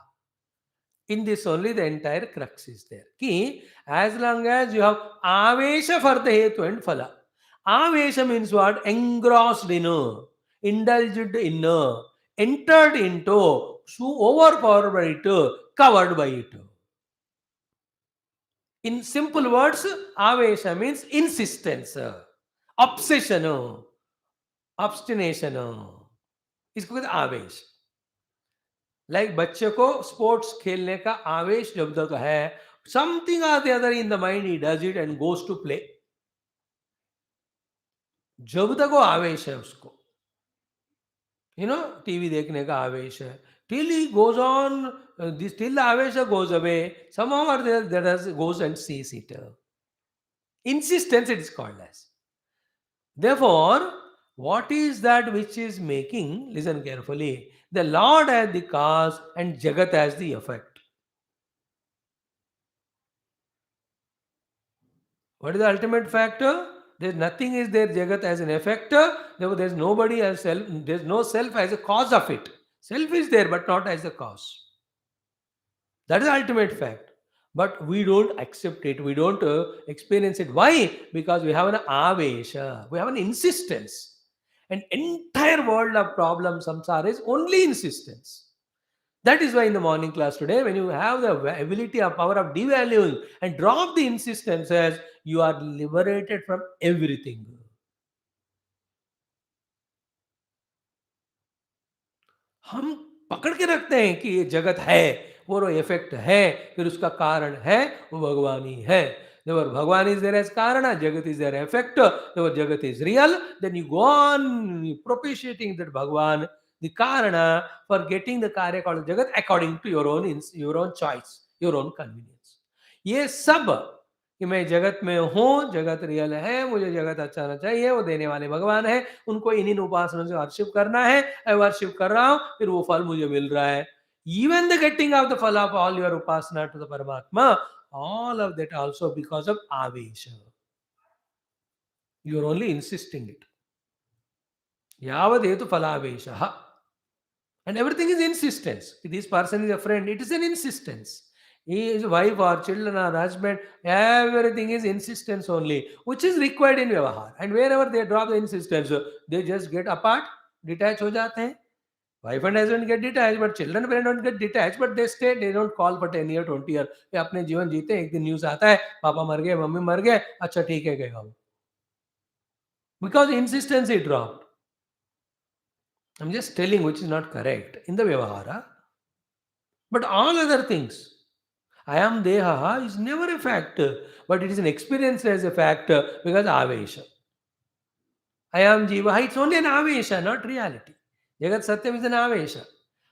Speaker 1: In this only the entire crux is there. Ki, as long as you have avesha for the hetu and phala. Avesha means what? Engrossed in, indulged in, entered into, overpowered by it, covered by it. In simple words, avesha means insistence, obsession, obstination. इसको कहते आवेश. Like बच्चे को sports खेलने का आवेश जब तक है, something or the other in the mind, he does it and goes to play. जब तक वो आवेश है उसको, टीवी देखने का आवेश है, till he goes on, this till the avesha goes away, somehow or the other goes and sees it. Insistence it is called as. Therefore, what is that which is making, listen carefully, the Lord as the cause and Jagat as the effect. What is the ultimate factor? There's nothing is there, Jagat as an effector, therefore there's nobody as self, there's no self as a cause of it. Self is there but not as a cause. That is the ultimate fact. But we don't accept it, we don't experience it. Why? Because we have an avesha, we have an insistence. An entire world of problems, samsara, is only insistence. That is why in the morning class today, when you have the ability or power of devaluing and drop the insistences, you are liberated from everything. हम पकड़ के रखते हैं कि ये जगत है, वो इफेक्ट है, फिर उसका कारण है, वो भगवान ही है. Therefore, Bhagwan is there as Karana, Jagat is there effect, therefore Jagat is real. Then you go on propitiating that Bhagwan, the Karana, for getting the Karya called Jagat according to your own choice, your own convenience. ये सब कि मैं जगत में हूँ, जगत real है, मुझे जगत अच्छा होना चाहिए, वो देने वाले भगवान है, उनको इन्हीं उपासना से वर्शिप करना है, मैं वर्शिप कर रहा हूँ, फिर वो फल मुझे मिल रहा है. Even the getting of the phala of all your upasana to the Paramatma, all of that also because of avesha. You are only insisting it. Yavadetu phalavesha. And everything is insistence. If this person is a friend, it is an insistence. He is wife or children or husband, everything is insistence only, which is required in Vyavahar. And wherever they drop the insistence, they just get apart, detach ho jate hain. Wife and husband get detached, but children don't get detached, but they stay, they don't call for 10 year, 20 year. वे अपने जीवन जीते हैं, एक दिन news आता है, पापा मर गए, मम्मी मर गए, अच्छा ठीक है गए हम. Because insistence it dropped. I'm just telling which is not correct in the Vyavahara. But all other things, I am Deha is never a fact, but it is an experience as a fact because Avesha. I am Jiva, it's only an Avesha, not reality. Jagat Satyam is an Avesha.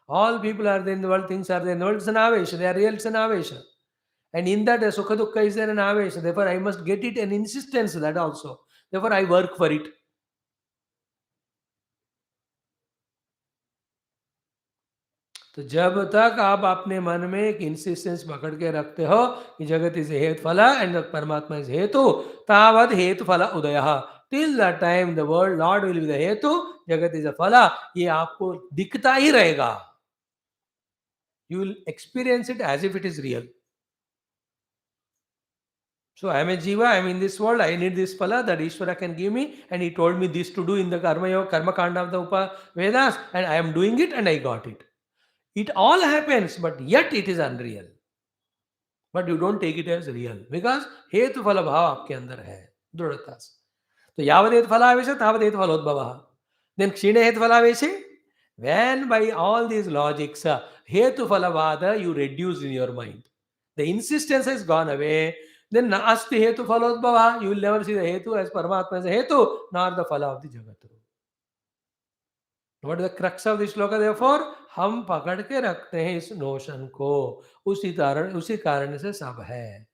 Speaker 1: All people are there in the world, things are there in the world, it's an Avesha. They are real, it's an Avesha. And in that, Sukha Dukkha is there an Avesha. Therefore, I must get it an insistence that also. Therefore, I work for it. तो जब तक आप अपने मन में एक insistence पकड़ के रखते हो कि जगत इज हेतु फला एंड परमात्मा इज हेतु, तावद हेतु फला उदय, till the time the world lord will be the hetu, jagat is a फला, ये आपको दिखता ही रहेगा. You will experience it as if it is real. So I am a jiva, I am in this world, I need this phala that Ishvara can give me, and he told me this to do in the karma yoga, karma kanda of the Vedas, and I am doing it and I got it. It all happens, but yet it is unreal. But you don't take it as real because हेतु फल भाव आपके अंदर है दृढ़ता से. तो यावद हेतु फलावेश तावद हेतु फलोद्भव. Then क्षीणे हेतु फलावेशे, when by all these logics hetu phalavada you reduce in your mind, the insistence has gone away, then nasti hetu phalodbhava, you will never see the hetu as Paramatma as a hetu nor the phala of the jagat. What is the crux of this shloka? Therefore हम पकड़ के रखते हैं इस notion को, उसी कारण से सब है.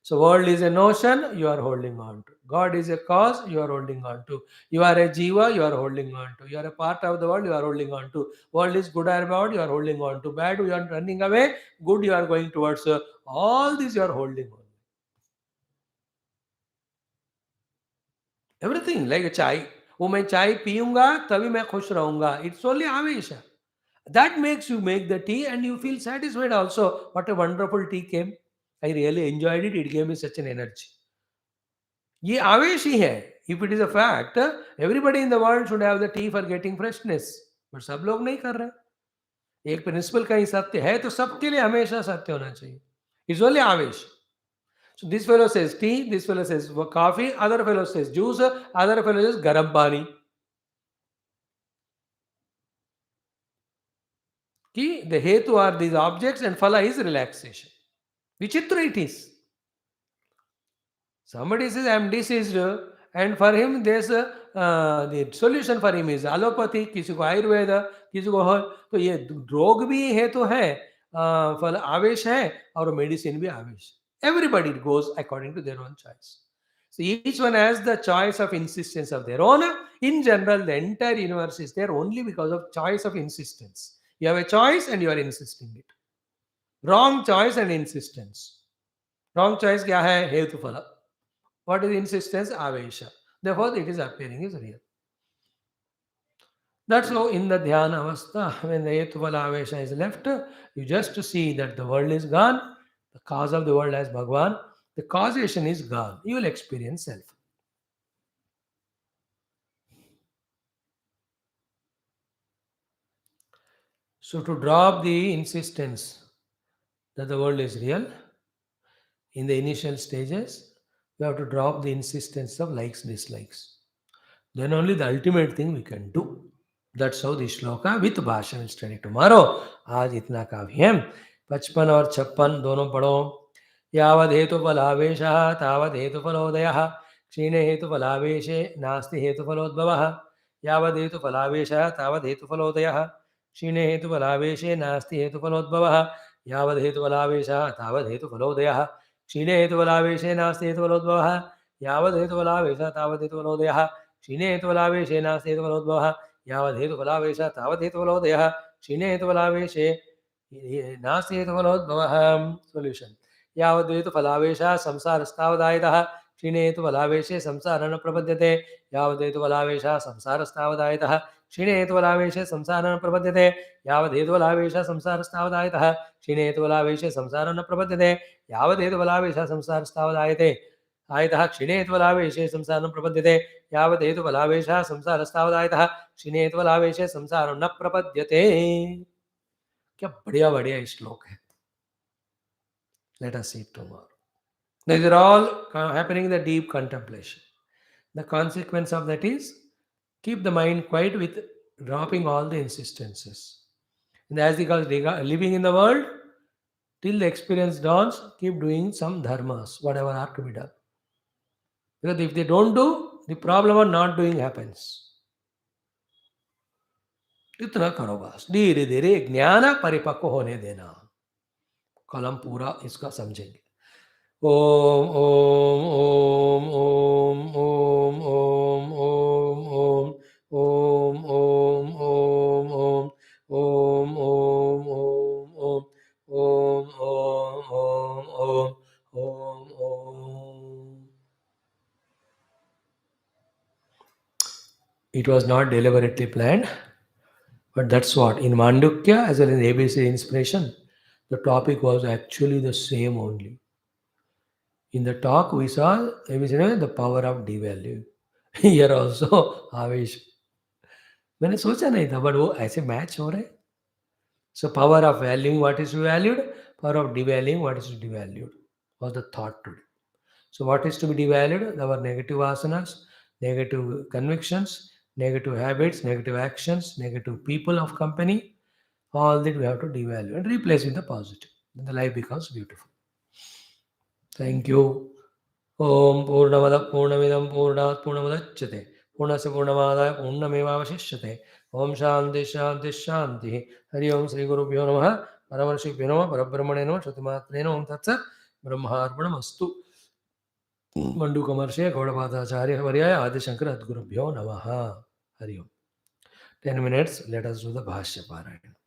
Speaker 1: So world is a notion, you are holding on to. God is a cause, you are holding on to. You are a jiva, you are holding on to. You are a part of the world, you are holding on to. World is good or bad, you are holding on to. Bad, you are running away. Good, you are going towards. All these you are holding on. Everything like a chai. वो मैं चाय पीऊंगा तभी मैं खुश रहूंगा. It's only आवेश. That makes you make the tea and you feel satisfied also. What a wonderful tea came. I really enjoyed it. It gave me such an energy. ये आवेश ही है. If it is a fact, everybody in the world should have the tea for getting freshness. But सब लोग नहीं कर रहे. एक principal कहीं सत्य है तो सबके लिए हमेशा सत्य होना चाहिए. It's only आवेश. So this fellow says tea, this fellow says coffee, other fellow says juice, other fellow says garam pani. कि the hetu are these objects and phala is relaxation. Vichitra it is. Somebody says I am diseased and for him there's the solution for him is allopathy, किसी को आयुर्वेद, किसी को तो ये रोग भी हेतु है, फल आवेश है और मेडिसिन भी आवेश. Everybody goes according to their own choice. So each one has the choice of insistence of their own. In general, the entire universe is there only because of choice of insistence. You have a choice and you are insisting it. Wrong choice and insistence. Wrong choice क्या है? हेतु फल. What is insistence? Avesha. Therefore, it is appearing is real. That's how in the dhyana avastha, when the Hetuvala Avesha is left, you just see that the world is gone, the cause of the world as Bhagwan, the causation is gone. You will experience self. So to drop the insistence that the world is real, in the initial stages, you have to drop the insistence of likes, dislikes. Then only the ultimate thing we can do. That's how this shloka with Bhasha will study tomorrow. आज इतना काफी है. 55 और 56 दोनों पढ़ो. यावद हेतु फलावेशः तावद हेतु फलोदयः. क्षीणे हेतु फलावेशे नास्ति हेतु फलोद्भवः. यावद हेतु फलावेशः तावद हेतु फलोदयः. क्षीणे हेतु फलावेशे नास्ति हेतु फलोद्भवः. यावद हेतु फलावेशः तावद हेतु फलोदयः. क्षीणे हेतु फलावेशे नास्ति हेतु फलोद्भवः. यावद हेतु फलावेशः तावद हेतु फलोदयः. क्षीणे हेतुफलावेशे नास्ति हेतुफलोद्भवः. यावद् हेतुफलावेशः तावद् हेतुफलोदयः. क्षीणे हेतुफलावेशे नास्ति हेतुफलोद्भवः. सोल्यूशन. यावद् हेतुफलावेशः संसारस्तावदायतः. क्षीणे हेतुफलावेशे संसारः न प्रपद्यते. यावद् हेतुफलावेशः संसारस्तावदायतः. क्षीणे हेतुफलावेशे संसारः न प्रपद्यते. यावद् हेतुफलावेशः संसारस्तावदायतः. क्षीणे हेतुफलावेशे संसारः न प्रपद्यते. यावद् हेतुफलावेशः संसारस्तावदायते आयतः. क्षीणे हेतुफलावेशे संसारं प्रपद्यते. यावद् हेतुफलावेशः संसारस्तावदायतः. क्षीणे हेतुफलावेशे संसारं न प्रपद्यते. क्या बढ़िया बढ़िया श्लोक है. Let us see it tomorrow. These are all happening in the deep contemplation. The consequence of that is keep the mind quiet with dropping all the insistences. And as living in the world, till the experience dawns, keep doing some dharmas, whatever are to be done. Because if they don't do, the problem of not doing happens. इतना करो बस. धीरे धीरे ज्ञान परिपक्व होने देना. कलम पूरा इसका समझेंगे. Om Om Om Om Om Om Om Om Om Om Om Om Om Om Om Om Om Om Om Om. It was not deliberately planned, but that's what in Mandukya as well as in ABC inspiration, the topic was actually the same only. In the talk, we saw the power of devalue. Here also, आवेश मैंने सोचा नहीं था but वो ऐसे match हो रहे. So power of valuing what is valued, power of devaluing what is devalued was the thought today. So what is to be devalued? Our negative asanas, negative convictions, negative habits, negative actions, negative people of company, all that we have to devalue and replace with the positive. Then the life becomes beautiful. Thank you. Om Purnamada Purnamidam Purnat Purnamudachyate Purnasya Purnamada Purnamevavashishyate Om Shanti Shanti Shanti Hari Om Sri Guru Pyo Namaha Paramarshibhyo Namaha Parabrahmane Namaha Shatimatrene Om Tatsat Brahmarpanamastu Mandukamarshya Gaudapatacharya Varyaya Adi Shankara Adgurubhyo Namaha Hari Om. 10 minutes, let us do the Bhashya Parayana.